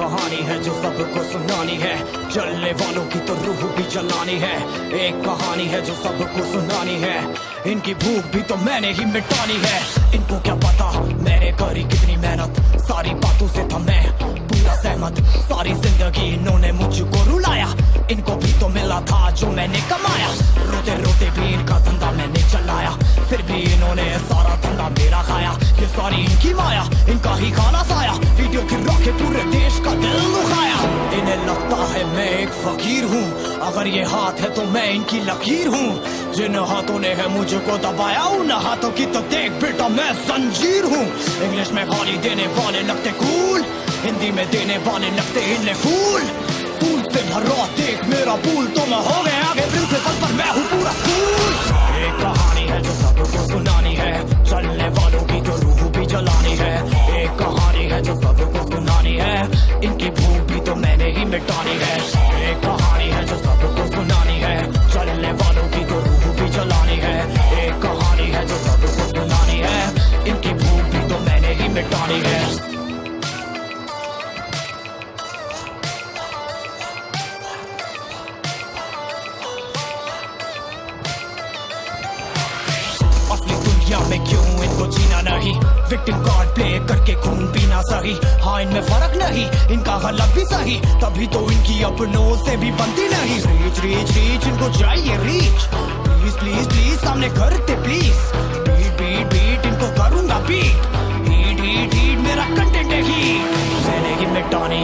कहानी है जो सबको सुनानी है, जलने वालों की तो रूह भी जलानी है। एक कहानी है जो सबको सुनानी है, इनकी भूख भी तो मैंने ही मिटानी है। इनको क्या पता मैंने करी कितनी मेहनत, सारी बातों से था मैं पूरा सहमत। सारी जिंदगी इन्होंने मुझको रुलाया, इनको भी तो मिला था जो मैंने कमाया। रोते रोते भी इनका धंधा मैंने चलाया, फिर भी इन्होंने सारा धंधा मेरा खाया। ये सारी इनकी माया, इनका ही खाना साया, वीडियो गिरा के पूरे देश का दिल दुखाया। इन्हें लगता है मैं एक फकीर हूँ, अगर ये हाथ है तो मैं इनकी लकीर हूँ। जिन हाथों ने है मुझको दबाया, उन हाथों की तो देख बेटा मैं जंजीर हूँ। इंग्लिश में गाली देने वाले लगते कूल, हिंदी में देने वाले लगते इन्हें फूल। फूल से भरा देख मेरा पूल, तो मैं हो गया आगे प्रिंसिपल पर मैं हूँ पूरा स्कूल। एक कहानी है जो सबको सुनानी है, चलने वालों की तो रूह भी जलानी है। एक कहानी है जो सबको सुनानी है, इनकी भूख भी तो मैंने ही मिटानी है। एक कहानी है जो सबको सुनानी है, चलने वालों की तो रूह भी जलानी है। एक कहानी है जो सबको सुनानी है, इनकी भूख भी तो मैंने ही मिटानी है। में क्यों इनको जीना नहीं, विक्टिम कार्ड प्ले करके खून पीना सही। हाँ इनमें फर्क नहीं, इनका गलत भी सही, तभी तो इनकी अपनों से भी बनती नहीं। रीच रीच रीच इनको चाहिए रीच, प्लीज प्लीज प्लीज सामने करते प्लीज। बीट बीट बीट इनको करूंगा बीट, हीट हीट हीट मेरा कंटेंट है हीट। मैंने ही मिटानी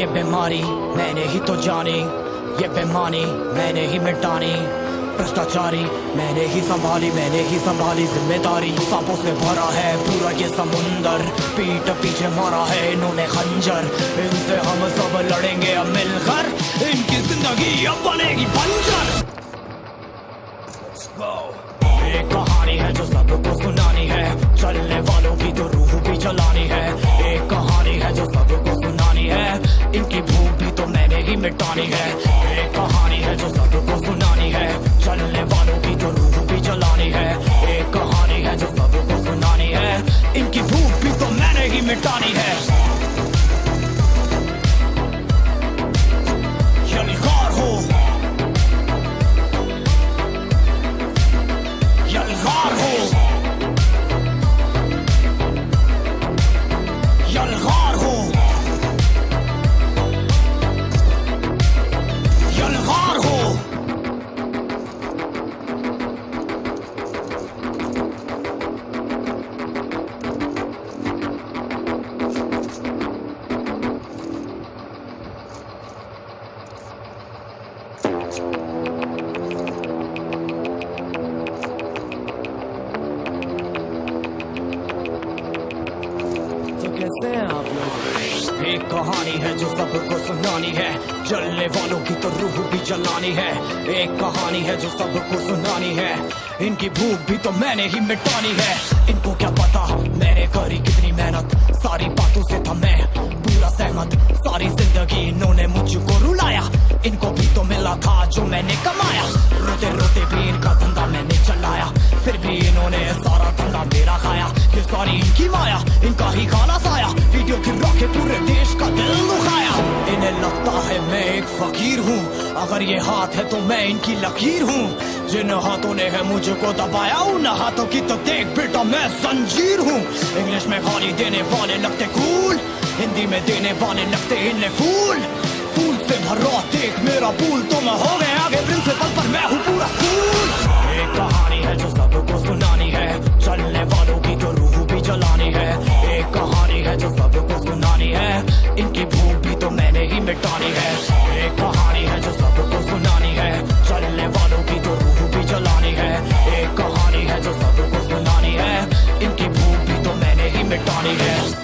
ये बीमारी, मैंने ही तो जानी ये बेमानी, मैंने ही मिटानी भ्रष्टाचारी। मैंने ही संभाली जिम्मेदारी। सांपों से भरा है पूरा ये समुंदर, पीठ पीछे मारा है इन्होंने खंजर। इनसे हम सब लड़ेंगे अब मिलकर, इनकी जिंदगी अब बनेगी बंजर। एक कहानी है जो सबको सुनानी है, चलने वालों की तो रूह भी जलानी है। एक कहानी है जो सबको सुनानी है, इनकी भूख भी तो मैंने ही मिटानी है। एक कहानी है जो सबको सुनानी है, चलने वालों की तो रूह भी जलानी है। एक कहानी है जो सबको सुनानी है, इनकी भूख भी तो मैंने ही मिटानी है। यलगार हो, यलगार हो, यलगार हो, यलगार हो। एक कहानी है जो सबको सुनानी है, जलने वालों की तो रूह भी जलानी है। एक कहानी है जो सबको सुनानी है, इनकी भूख भी तो मैंने ही मिटानी है। इनको क्या पता मैंने करी कितनी मेहनत, सारी बातों से था मैं पूरा सहमत। सारी जिंदगी इन्होंने मुझको रुलाया, इनको भी तो मिला था जो मैंने कमाया। रोते रोते भी इनका धंधा मैंने चलाया, फिर भी इन्होंने सारा धंधा मेरा खाया। ये सारी इनकी माया, इनका ही खाना साया, वीडियो गिरा के पूरे देश का दिल दुखाया। इन्हें लगता है मैं एक फकीर हूँ, अगर ये हाथ है तो मैं इनकी लकीर हूँ। जिन हाथों ने है मुझको दबाया, उन हाथों की तो देख बेटा मैं जंजीर हूँ। इंग्लिश में गाली देने वाले लगते कूल, हिंदी में देने वाले लगते इन्हें फूल। फूल से भरा देख मेरा पूल, तो मैं हो गया आगे प्रिंसिपल पर मैं हूँ पूरा स्कूल। एक कहानी है जो सबको सुनानी है, चलने वालों की तो रूह भी जलानी है। एक कहानी है जो सबको सुनानी है, इनकी भूख भी तो मैंने ही मिटानी है। एक कहानी है जो सबको सुनानी है, चलने वालों की तो रूह भी जलानी है। एक कहानी है जो सबको सुनानी है, इनकी भूख भी तो मैंने ही मिटानी है।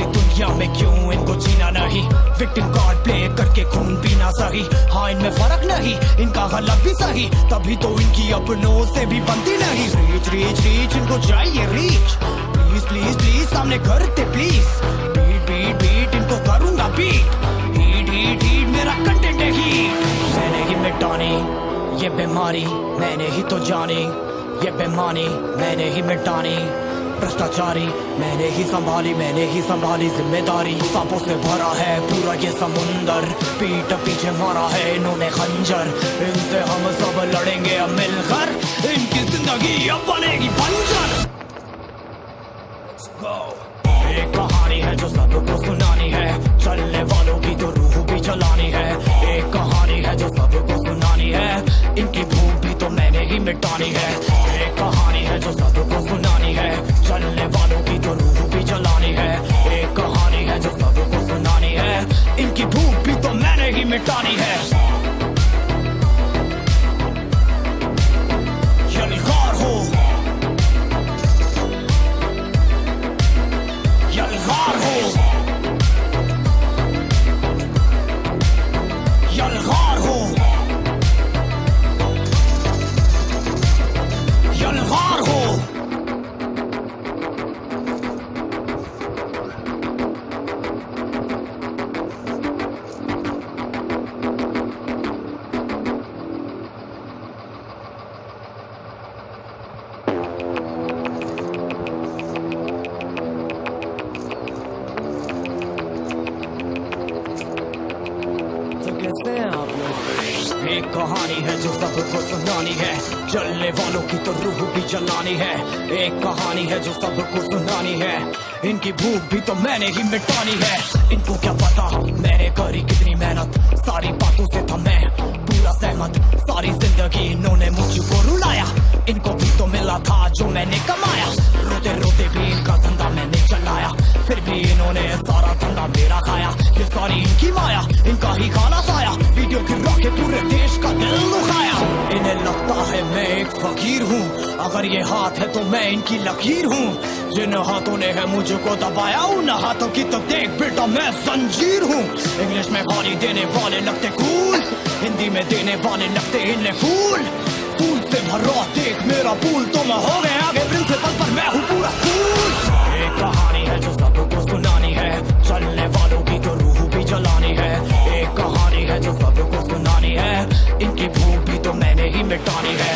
दुनिया में क्यों इनको जीना नहीं, विक्टिम कार्ड प्ले करके खून पीना सही। हाँ इनमें फर्क नहीं, इनका गलत भी सही, तभी तो इनकी अपनों से भी बनती नहीं। रीच रीच रीच इनको चाहिए रीच, प्लीज प्लीज प्लीज सामने करते प्लीज। बीट बीट बीट इनको करूंगा बीट, हीट हीट हीट मेरा कंटेंट है हीट। मैंने ही मिटानी ये बीमारी मैंने ही तो जानी, ये बेमानी मैंने ही मिटानी, भ्रष्टाचारी मैंने ही संभाली जिम्मेदारी। सांपों से भरा है पूरा ये समुंदर, पीठ पीछे मारा है इन्होंने खंजर, इनसे हम सब लड़ेंगे अब मिलकर, इनकी जिंदगी अब बनेगी बंजर। एक कहानी है जो सबको सुनानी है, चलने वालों की तो रूह भी जलानी है। एक कहानी है जो सबको सुनानी है, इनकी भूख भी तो मैंने ही मिटानी है। एक कहानी है जो सबको सुनानी है, चलने वालों की तो रूह भी जलानी है। एक कहानी है जो सबको सुनानी है, इनकी भूख भी तो मैंने ही मिटानी है। यलगार हो, यलगार हो, यलगार हो, यलगार हो। एक कहानी है जो सबको सुनानी है, जलने वालों की तो रूह भी जलानी है। एक कहानी है जो सबको सुनानी है, इनकी भूख भी तो मैंने ही मिटानी है। इनको क्या पता मैंने करी कितनी मेहनत, सारी बातों से था मैं पूरा सहमत। सारी जिंदगी इन्होंने मुझको रुलाया, इनको भी तो मिला था जो मैंने कमाया। रोते रोते भी इनका धंधा मैंने चलाया, फिर भी इन्होंने सारा धंधा मेरा खाया। ये सारी इनकी माया, इनका ही खाना साया, वीडियो गिरा के पूरे देश का दिल दुखाया। इन्हें लगता है मैं एक फकीर हूँ, अगर ये हाथ है तो मैं इनकी लकीर हूँ। जिन हाथों ने है मुझको दबाया, उन हाथों की तो देख बेटा मैं जंजीर हूँ। इंग्लिश में गाली देने वाले लगते कूल, हिंदी में देने वाले लगते इन्हें फूल। फूल से भरा देख मेरा पूल, तो मैं हो गया आगे प्रिंसिपल पर मैं हूँ पूरा स्कूल। एक कहानी है जो सबको सुनानी है, चलने वालों की तो रूह भी जलानी है। एक कहानी है जो सबको सुनानी है, इनकी भूख भी तो मैंने ही मिटानी है।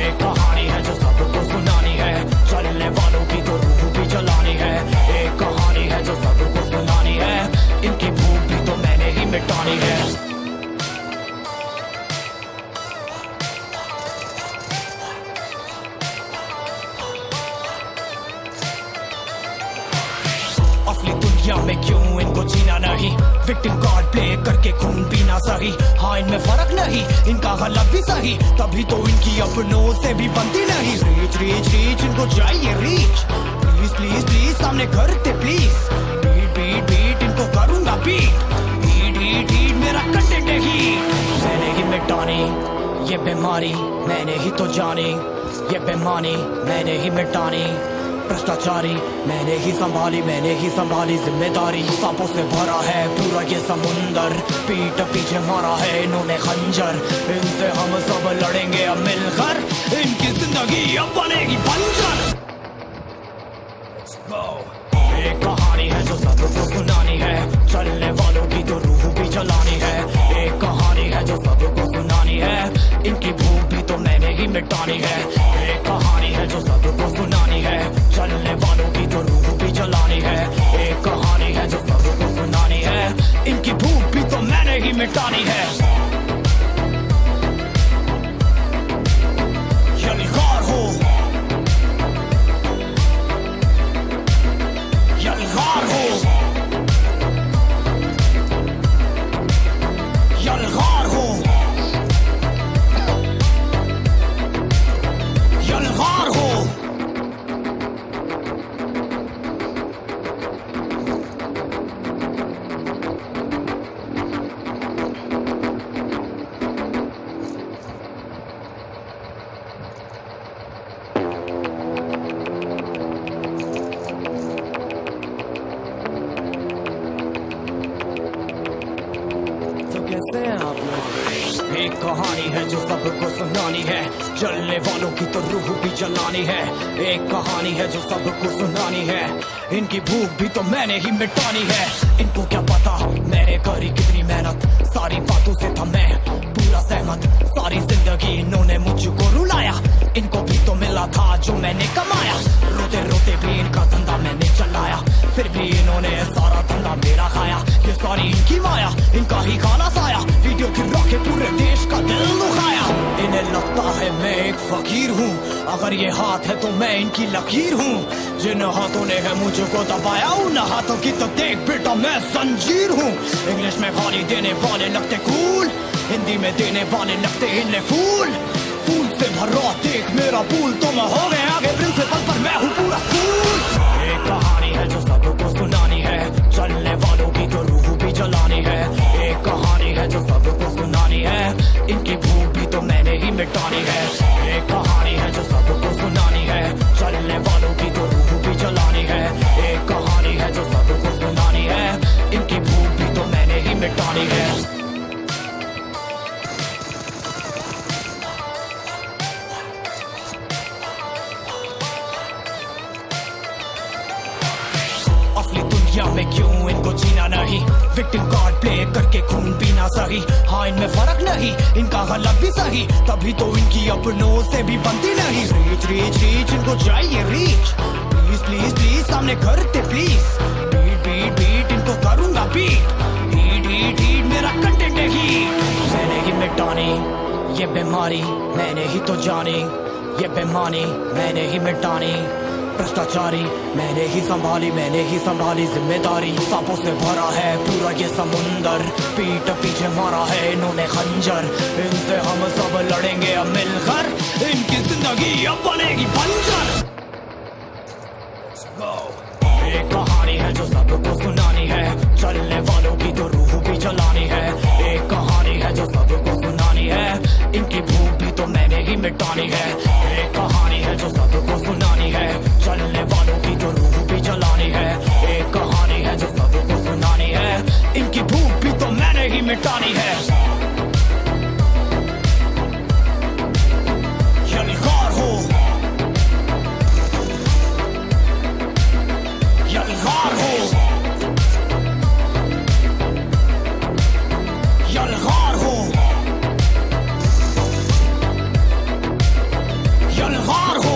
एक कहानी है जो सबको सुनानी है, चलने वालों की तो रूह भी जलानी है। एक कहानी है जो सबको सुनानी है, इनकी भूख भी तो मैंने ही मिटानी है। असली दुनिया में क्यों इनको जीना नहीं, विक्टिम कार्ड प्ले करके खून पीना सही। हाँ इनमें फर्क नहीं, इनका गलत भी सही, तभी तो इनकी अपनों से भी बनती नहीं। रीच रीच रीच इनको चाहिए रीच, प्लीज प्लीज प्लीज सामने करते प्लीज। बीट बीट बीट इनको करूंगा बीट, हीट हीट हीट मेरा कंटेंट है हीट। मैंने ही मिटानी ये बीमारी, मैंने ही तो जानी, ये बेमानी मैंने ही मिटानी। भ्रष्टाचारी मैंने ही संभाली जिम्मेदारी। सांपों से भरा है पूरा ये समुंदर, पीठ पीछे मारा है इन्होंने खंजर, इनसे हम सब लड़ेंगे अब मिलकर, इनकी जिंदगी अब बनेगी बंजर। एक कहानी है जो सबको सुनानी है, चलने वालों की तो रूह भी जलानी है। एक कहानी है जो सबको सुनानी है, इनकी भूख भी तो मैंने ही मिटानी है। एक कहानी है जो सबको सुनानी है, चलने वालों की तो रूह भी जलानी है। एक कहानी है जो सबको सुनानी है, इनकी भूख भी तो मैंने ही मिटानी है। यलगार हो, यलगार हो, यलगार हो, यलगार हो। एक कहानी है जो सबको सुनानी है, जलने वालों की तो रूह भी जलानी है। एक कहानी है जो सबको सुनानी है, इनकी भूख भी तो मैंने ही मिटानी है। इनको क्या पता मैंने करी कितनी मेहनत, सारी बातों से था मैं पूरा सहमत सारी जिंदगी इन्होंने मुझको रुलाया, इनको भी तो मिला था जो मैंने कमाया। रोते रोते भी इनका धंधा मैंने चलाया, फिर भी इन्होंने सारा धंधा मेरा खाया। ये सारी इनकी माया, इनका ही खाना साया, वीडियो गिरा के पूरे देश का दिल दुखाया। इन्हें लगता है मैं एक फकीर हूँ, अगर ये हाथ है तो मैं इनकी लकीर हूँ। जिन हाथों ने है मुझको दबाया, उन हाथों की तो देख बेटा मैं जंजीर हूँ। इंग्लिश में गाली देने वाले लगते कूल, हिंदी में देने वाले लगते इन्हें फूल। फूल से भरा देख मेरा पूल, तो मैं हो गया आगे प्रिंसिपल पर मैं हूँ पूरा स्कूल। एक कहानी है जो सबको सुनानी है, चलने वालों की तो रूह भी जलानी है। एक कहानी है जो सबको सुनानी है, इनकी भूख भी तो मैंने ही मिटानी है। एक कहानी है जो सबको सुनानी है, चलने वालों की तो रूह भी जलानी है। एक कहानी है जो सबको सुनानी है, इनकी भूख भी तो मैंने ही मिटानी है। में क्यों इनको जीना नहीं, विक्टिम कार्ड प्ले करके खून पीना सही। हाँ इनमें फर्क नहीं, इनका गलत भी सही, तभी तो इनकी अपनों से भी बनती नहीं। रीच रीच रीच इनको चाहिए रीच, प्लीज प्लीज प्लीज सामने करते प्लीज। बीट बीट बीट इनको करूंगा बीट, हीट हीट हीट मेरा कंटेंट है हीट। मैंने ही मिटानी ये बीमारी, मैंने ही तो जानी ये बेमानी, मैंने ही मिटानी भ्रष्टाचारी, मैंने ही संभाली जिम्मेदारी। सांपों से भरा है पूरा ये समुंदर, पीठ पीछे मारा है इन्होंने खंजर। इनसे हम सब लड़ेंगे अब मिलकर, इनकी जिंदगी अब बनेगी बंजर। एक कहानी है जो सबको सुनानी है, चलने वालों की तो रूह भी जलानी है। एक कहानी है जो सबको सुनानी है, इनकी भूख भी तो मैंने ही मिटानी है। एक कहानी है जो सबको सुनानी है, चलने वालों की तो रूह भी जलानी है। एक कहानी है जो सबको सुनानी है, इनकी भूख भी तो मैंने ही मिटानी है। यलगार हो, यलगार हो, यलगार हो, यलगार हो।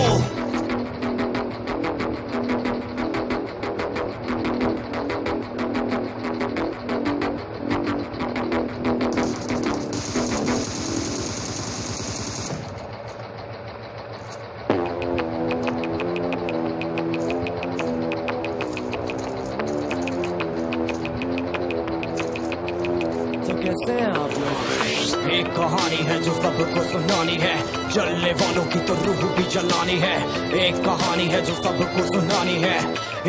एक कहानी है जो सबको सुनानी है, जलने वालों की तो रूह भी जलानी है। एक कहानी है जो सबको सुनानी है,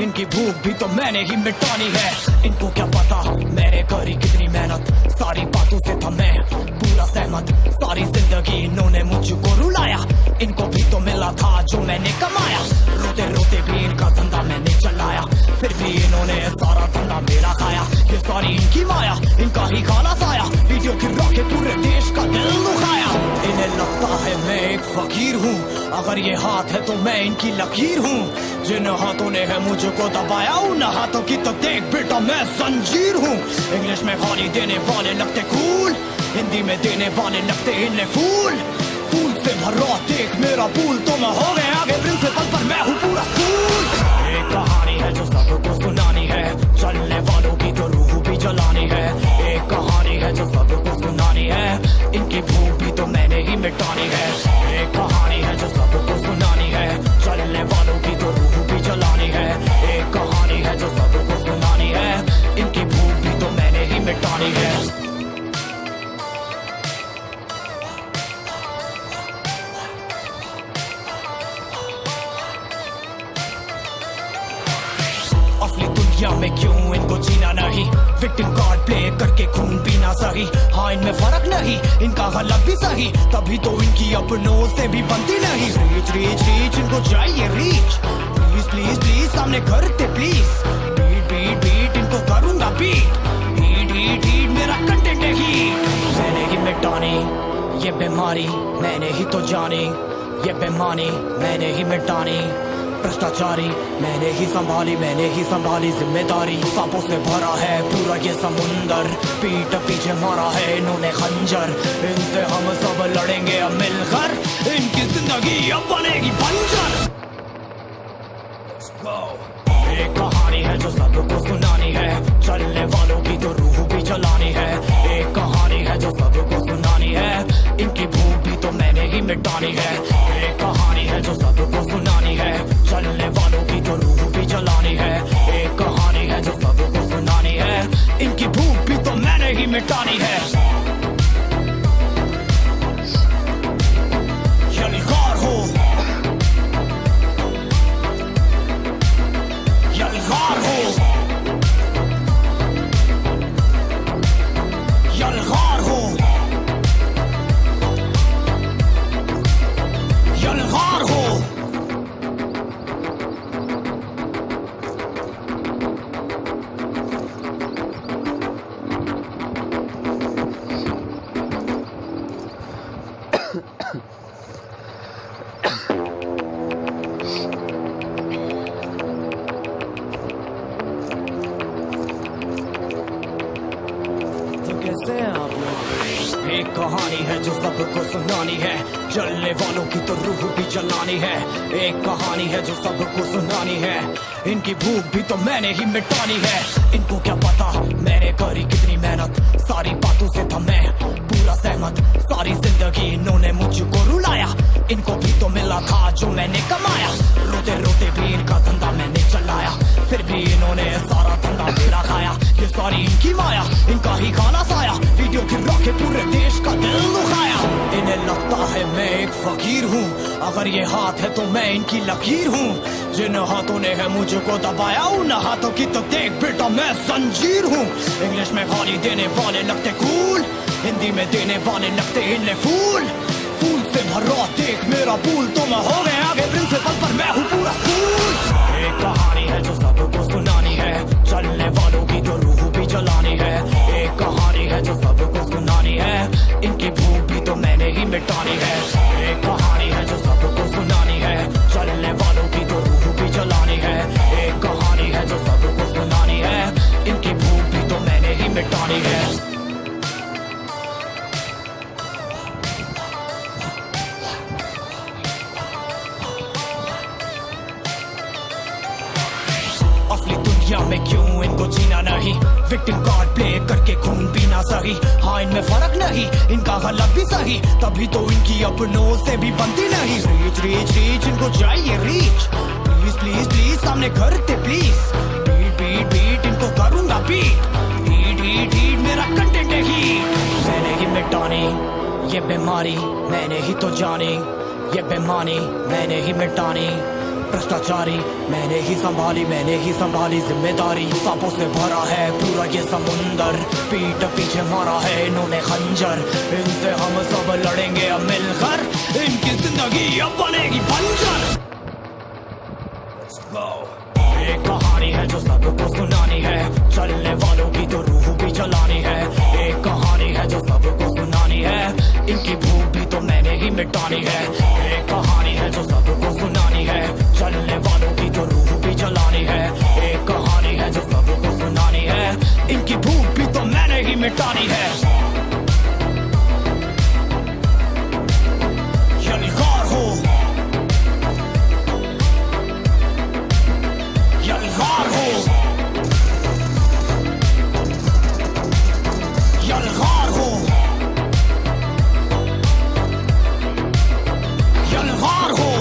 इनकी भूख भी तो मैंने ही मिटानी है। इनको क्या पता मैंने करी कितनी मेहनत, सारी बातों से था मैं पूरा सहमत। सारी जिंदगी इन्होंने मुझको रुलाया, इनको भी तो मिला था जो मैंने कमाया। रोते रोते भी इनका धंधा मैंने चलाया, फिर भी इन्होंने सारा धंधा मेरा खाया। ये सारी इनकी माया, इनका ही खाना साया, वीडियो गिरा के पूरे देश का दिल दुखाया। इन्हें लगता है मैं एक फकीर हूँ, अगर ये हाथ है तो मैं इनकी लकीर हूँ। जिन हाथों ने है मुझको दबाया, उन हाथों की तो देख बेटा मैं जंजीर हूँ। इंग्लिश में गाली देने वाले लगते कूल, हिंदी में देने वाले लगते इन्हें फूल। फूल से भरा देख मेरा पूल, तो मैं हो गया आगे प्रिंसिपल पर मैं हूँ पूरा स्कूल। एक कहानी है जो सबको सुनानी है, चलने वालों की तो रूह भी जलानी है। एक कहानी है जो सबको सुनानी है, इनकी भूख भी तो मैंने ही मिटानी है। एक कहानी है जो सबको सुनानी है, चलने वालों की तो रूह भी जलानी है। एक कहानी है जो सबको सुनानी है, इनकी भूख भी तो मैंने ही मिटानी है। में क्यों इनको जीना नहीं, विक्टिम कार्ड प्ले करके खून पीना सही। हाँ इनमें फर्क नहीं, इनका गलत भी सही, तभी तो इनकी अपनों से भी बनती नहीं। रीच रीच रीच इनको चाहिए रीच, प्लीज प्लीज प्लीज सामने करते प्लीज। बीट बीट बीट इनको करूंगा बीट, हीट हीट हीट मेरा कंटेंट है हीट। मैंने ही मिटानी ये बीमारी, मैंने ही तो जानी ये बेमानी, मैंने ही मिटानी भ्रष्टाचारी मैंने ही संभाली जिम्मेदारी। सांपों से भरा है पूरा ये समुंदर, पीठ पीछे मारा है इन्होंने खंजर। इनसे हम सब लड़ेंगे अब मिलकर, इनकी जिंदगी अब बनेगी बंजर। एक कहानी है जो सबको सुनानी है, चलने वालों की तो रूह भी जलानी है। एक कहानी है जो सबको सुनानी है, इनकी भूख भी तो मैंने ही मिटानी है। एक कहानी है जो सबको सुनानी है, चलने वालों की तो रूह भी जलानी है। एक कहानी है जो सबको सुनानी है, इनकी भूख भी तो मैंने ही मिटानी है। यलगार हो, यलगार हो, यलगार हो, यलगार हो। कैसे हैं आप लोग? एक कहानी है जो सबको सुनानी है, जलने वालों की तो रूह भी जलानी है। एक कहानी है जो सबको सुनानी है, इनकी भूख भी तो मैंने ही मिटानी है। इनको क्या पता मैंने करी कितनी मेहनत, सारी बातों से था मैं पूरा सहमत। सारी जिंदगी इन्होंने मुझको रुलाया, इनको भी तो मिला था जो मैंने कमाया। रोते रोते भी इनका धंधा मैंने चलाया, फिर भी इन्होंने सारा धंधा मेरा खाया। ये सारी इनकी माया, इनका ही खाना साया, वीडियो गिरा के पूरे देश का दिल दुखाया। इन्हें लगता है मैं एक फकीर हूँ, अगर ये हाथ है तो मैं इनकी लकीर हूँ। जिन हाथों ने है मुझको दबाया, उन हाथों की तो देख बेटा मैं जंजीर हूँ। इंग्लिश में गाली देने वाले लगते कूल, हिंदी में देने वाले लगते इन्हें फूल। फूल से भरा देख मेरा पूल, तो मैं हो गया आगे प्रिंसिपल पर मैं हूँ पूरा स्कूल। एक कहानी है जो सबको सुनानी है, चलने वालों की तो रूह भी जलानी है। एक कहानी है जो सबको सुनानी है, इनकी भूख भी तो मैंने ही मिटानी है। एक कहानी है जो सबको सुनानी है, चलने वालों की तो रूह भी जलानी है। एक कहानी है जो सबको सुनानी है, इनकी भूख भी तो मैंने ही मिटानी है। असली दुनिया में क्यों इनको जीना नहीं, विक्टिम कार्ड प्ले करके खून पीना सही। हाँ इनमें फर्क नहीं, इनका गलत भी सही, तभी तो इनकी अपनों से भी बनती नहीं। रीच रीच रीच इनको चाहिए रीच, प्लीज प्लीज प्लीज सामने करते प्लीज। बीट बीट बीट इनको करूंगा बीट, हीट हीट हीट मेरा कंटेंट है हीट। मैंने ही मिटानी ये बीमारी, मैंने ही तो जानी ये बेमानी, मैंने ही मिटानी। भ्रष्टाचारी मैंने ही संभाली जिम्मेदारी। सांपों से भरा है पूरा ये समुंदर, पीठ पीछे मारा है इन्होंने खंजर। इनसे हम सब लड़ेंगे अब मिलकर, इनकी जिंदगी अब बनेगी बंजर। एक कहानी है जो सबको सुनानी है, चलने वालों की तो रूह भी जलानी है। एक कहानी है जो सबको सुनानी है, इनकी भूख भी तो मैंने ही मिटानी है। एक कहानी है जो सबको सुनानी है, चलने वालों की तो रूह भी जलानी है। एक कहानी है जो सबको सुनानी है, इनकी भूख भी तो मैंने ही मिटानी है। यलगार हो, यलगार हो, यलगार हो, यलगार हो।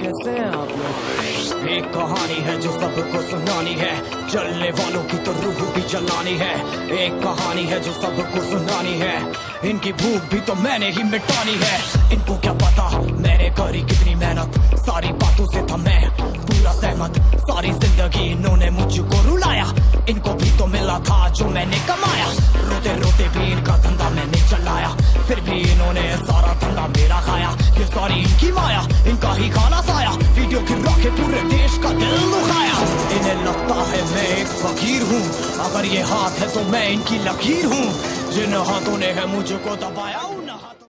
कैसे हैं आप लोग? एक कहानी है जो सबको सुनानी है, जलने वालों की तो रूह भी जलानी है। एक कहानी है जो सबको सुनानी है, इनकी भूख भी तो मैंने ही मिटानी है। इनको क्या पता मैंने करी कितनी मेहनत, सारी बातों से था मैं पूरा सहमत। सारी जिंदगी इन्होंने मुझको रुलाया, इनको भी तो मिला था जो मैंने कमाया। रोते रोते भी इनका धंधा मैंने चलाया, फिर भी इन्होंने सारा धंधा मेरा खाया। ये सारी इनकी माया, इनका ही खाना साया, वीडियो गिरा के पूरे देश का दिल दुखाया। इन्हें लगता है मैं एक फकीर हूँ, अगर ये हाथ है तो मैं इनकी लकीर हूँ। जिन हाथों ने है मुझको दबाया